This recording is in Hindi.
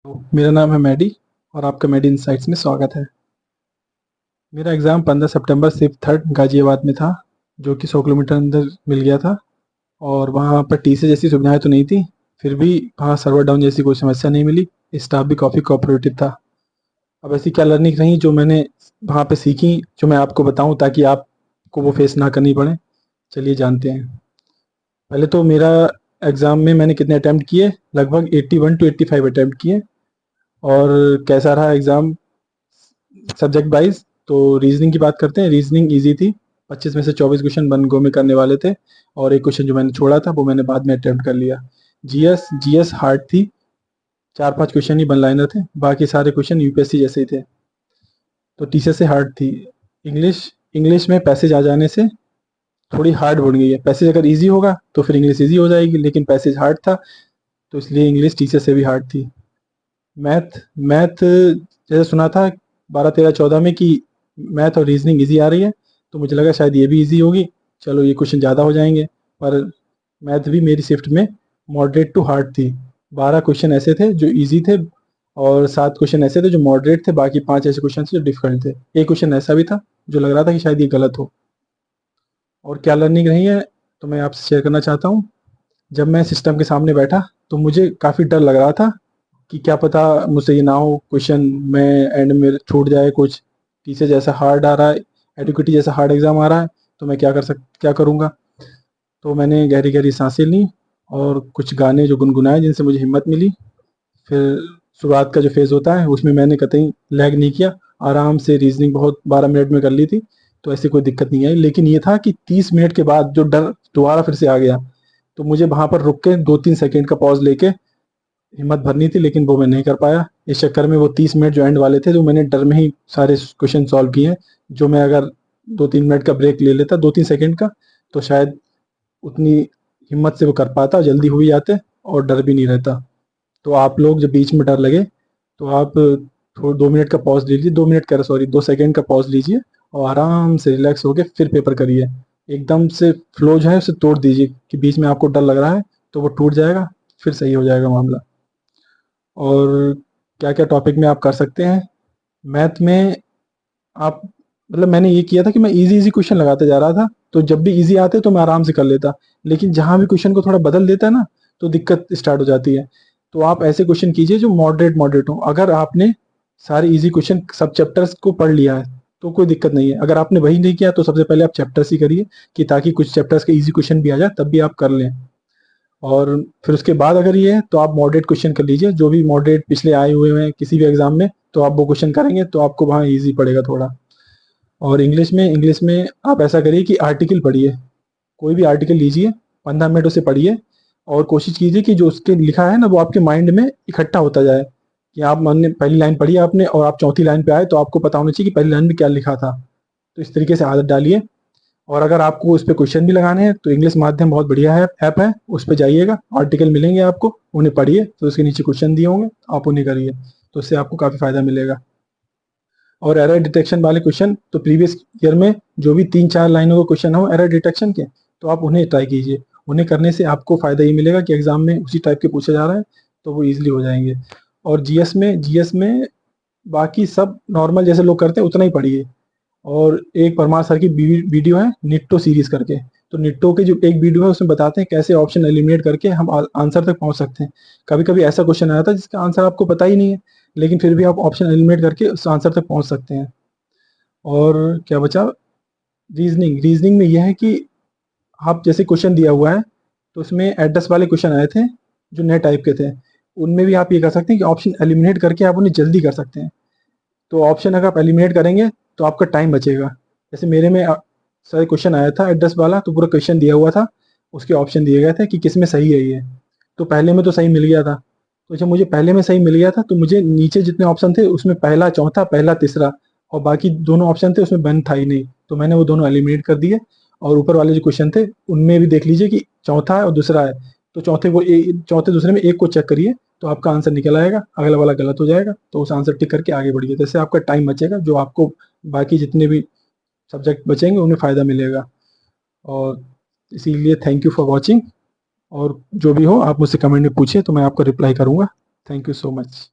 मेरा नाम है मैडी और आपका मैडी इनसाइट्स में स्वागत है। मेरा एग्ज़ाम 15 सितंबर शिफ्ट थर्ड गाज़ियाबाद में था, जो कि 100 किलोमीटर अंदर मिल गया था। और वहाँ पर टीसी जैसी सुविधाएं तो नहीं थी, फिर भी वहाँ सर्वर डाउन जैसी कोई समस्या नहीं मिली। स्टाफ भी काफ़ी कोऑपरेटिव था। अब ऐसी क्या लर्निंग रही जो मैंने वहाँ पे सीखी, जो मैं आपको बताऊँ ताकि आपको वो फेस ना करनी पड़े। चलिए जानते हैं। पहले तो मेरा एग्ज़ाम में मैंने कितने अटैम्प्ट किए, लगभग 81 टू 85 अटैम्प्ट किए। और कैसा रहा एग्ज़ाम सब्जेक्ट वाइज, तो रीजनिंग की बात करते हैं। रीजनिंग इजी थी, 25 में से 24 क्वेश्चन वन गो में करने वाले थे, और एक क्वेश्चन जो मैंने छोड़ा था वो मैंने बाद में अटेम्प्ट कर लिया। जीएस जीएस हार्ड थी, 4-5 क्वेश्चन ही वन लाइनर थे, बाकी सारे क्वेश्चन यूपीएससी जैसे ही थे, तो टीचर से हार्ड थी। इंग्लिश इंग्लिश में पैसेज आ जाने से थोड़ी हार्ड बन गई है। पैसेज अगर इजी होगा तो फिर इंग्लिश इजी हो जाएगी, लेकिन पैसेज हार्ड था तो इसलिए इंग्लिश टीचर से भी हार्ड थी। मैथ मैथ जैसे सुना था 12, 13, 14 में कि मैथ और रीजनिंग इजी आ रही है, तो मुझे लगा शायद ये भी इजी होगी, चलो ये क्वेश्चन ज़्यादा हो जाएंगे। पर मैथ भी मेरी शिफ्ट में मॉडरेट टू हार्ड थी। 12 क्वेश्चन ऐसे थे जो इजी थे, और 7 क्वेश्चन ऐसे थे जो मॉडरेट थे, बाकी 5 ऐसे क्वेश्चन थे जो डिफिकल्ट थे। एक क्वेश्चन ऐसा भी था जो लग रहा था कि शायद ये गलत हो। और क्या लर्निंग रही है तो मैं आपसे शेयर करना चाहता हूँ। जब मैं सिस्टम के सामने बैठा तो मुझे काफ़ी डर लग रहा था कि क्या पता मुझसे ये ना हो क्वेश्चन, मैं एंड में छूट जाए कुछ। टीचर जैसा हार्ड आ रहा है, एडुकेटी जैसा हार्ड एग्ज़ाम आ रहा है, तो मैं क्या करूँगा। तो मैंने गहरी गहरी सांसें ली और कुछ गाने जो गुनगुनाए जिनसे मुझे हिम्मत मिली। फिर शुरुआत का जो फेज़ होता है उसमें मैंने कतई लैग नहीं किया, आराम से रीजनिंग बहुत 12 मिनट में कर ली थी, तो ऐसी कोई दिक्कत नहीं आई। लेकिन ये था कि 30 मिनट के बाद जो डर दोबारा फिर से आ गया, तो मुझे वहाँ पर रुक के 2-3 सेकंड का पॉज़ लेके हिम्मत भरनी थी, लेकिन वो मैं नहीं कर पाया। इस चक्कर में वो 30 मिनट जो एंड वाले थे, तो मैंने डर में ही सारे क्वेश्चन सॉल्व किए हैं। जो मैं अगर 2-3 मिनट का ब्रेक ले लेता, 2-3 सेकंड का, तो शायद उतनी हिम्मत से वो कर पाता, जल्दी हो भी जाते और डर भी नहीं रहता। तो आप लोग जब बीच में डर लगे तो आप थोड़ा 2 मिनट का पॉज़ लीजिए, 2 मिनट कह रहा सॉरी 2 सेकंड का पॉज़ लीजिए और आराम से रिलैक्स होके फिर पेपर करिए। एकदम से फ्लो जो है उसे तोड़ दीजिए कि बीच में आपको डर लग रहा है तो वो टूट जाएगा, फिर सही हो जाएगा मामला। और क्या-क्या टॉपिक में आप कर सकते हैं। मैथ में आप मतलब मैंने ये किया था कि मैं ईज़ी-ईज़ी क्वेश्चन लगाते जा रहा था, तो जब भी ईज़ी आते तो मैं आराम से कर लेता। लेकिन जहाँ भी क्वेश्चन को थोड़ा बदल देता है ना, तो दिक्कत स्टार्ट हो जाती है। तो आप ऐसे क्वेश्चन कीजिए जो मॉडरेट मॉडरेट हों। अगर आपने सारे ईज़ी क्वेश्चन सब चैप्टर्स को पढ़ लिया है, तो कोई दिक्कत नहीं है। अगर आपने वही नहीं किया तो सबसे पहले आप चैप्टर्स ही करिए, कि ताकि कुछ चैप्टर्स के ईज़ी क्वेश्चन भी आ जाए, तब भी आप कर लें। और फिर उसके बाद अगर ये है तो आप मॉडरेट क्वेश्चन कर लीजिए, जो भी मॉडरेट पिछले आए हुए हैं किसी भी एग्जाम में, तो आप वो क्वेश्चन करेंगे तो आपको वहाँ ईजी पड़ेगा थोड़ा। और इंग्लिश में आप ऐसा करिए कि आर्टिकल पढ़िए, कोई भी आर्टिकल लीजिए, 15 मिनट उसे पढ़िए, और कोशिश कीजिए कि जो उसके लिखा है ना वो आपके माइंड में इकट्ठा होता जाए। कि आप मान लें पहली लाइन पढ़ी आपने और आप चौथी लाइन पे आए, तो आपको पता होना चाहिए कि पहली लाइन में क्या लिखा था। तो इस तरीके से आदत डालिए। और अगर आपको उस पे क्वेश्चन भी लगाने हैं तो इंग्लिश माध्यम बहुत बढ़िया है, ऐप है, उस पे जाइएगा, आर्टिकल मिलेंगे आपको, उन्हें पढ़िए, तो उसके नीचे क्वेश्चन दिए होंगे, आप उन्हें करिए, तो उससे आपको काफ़ी फ़ायदा मिलेगा। और एरर डिटेक्शन वाले क्वेश्चन तो प्रीवियस ईयर में जो भी 3-4 लाइनों के क्वेश्चन हो एरर डिटेक्शन के, तो आप उन्हें ट्राई कीजिए। उन्हें करने से आपको फ़ायदा ये मिलेगा कि एग्ज़ाम में उसी टाइप के पूछा जा रहा है, तो वो ईज़िली हो जाएँगे। और जीएस में बाकी सब नॉर्मल जैसे लोग करते हैं उतना ही पढ़िए। और एक परमार सर की वीडियो है निट्टो सीरीज करके, तो निट्टो के जो एक वीडियो है उसमें बताते हैं कैसे ऑप्शन एलिमिनेट करके हम आंसर तक पहुंच सकते हैं। कभी कभी ऐसा क्वेश्चन आया था जिसका आंसर आपको पता ही नहीं है, लेकिन फिर भी आप ऑप्शन एलिमिनेट करके उस आंसर तक पहुंच सकते हैं। और क्या बचा, रीजनिंग रीजनिंग में यह है कि आप जैसे क्वेश्चन दिया हुआ है तो उसमें एड्रेस वाले क्वेश्चन आए थे जो नए टाइप के थे, उनमें भी आप ये कर सकते हैं कि ऑप्शन एलिमिनेट करके आप उन्हें जल्दी कर सकते हैं। तो ऑप्शन अगर आप एलिमिनेट करेंगे तो आपका टाइम बचेगा। जैसे मेरे में सर क्वेश्चन आया था एड्रेस वाला, तो पूरा क्वेश्चन दिया हुआ था, उसके ऑप्शन दिए गए थे कि किस में सही है ये। तो पहले में तो सही मिल गया था, तो जब मुझे पहले में सही मिल गया था तो मुझे नीचे जितने ऑप्शन थे उसमें पहला चौथा पहला तीसरा और बाकी दोनों ऑप्शन थे उसमें बन था ही नहीं, तो मैंने वो दोनों एलिमिनेट कर दिए। और ऊपर वाले जो क्वेश्चन थे उनमें भी देख लीजिए कि चौथा है और दूसरा है, तो चौथे दूसरे में एक को चेक करिए, तो आपका आंसर निकल आएगा, अगला वाला गलत हो जाएगा तो उस आंसर टिक करके आगे बढ़िए। जैसे आपका टाइम बचेगा, जो आपको बाकी जितने भी सब्जेक्ट बचेंगे उन्हें फ़ायदा मिलेगा। और इसीलिए थैंक यू फॉर वॉचिंग। और जो भी हो आप मुझसे कमेंट में पूछिए तो मैं आपको रिप्लाई करूँगा। Thank you so much.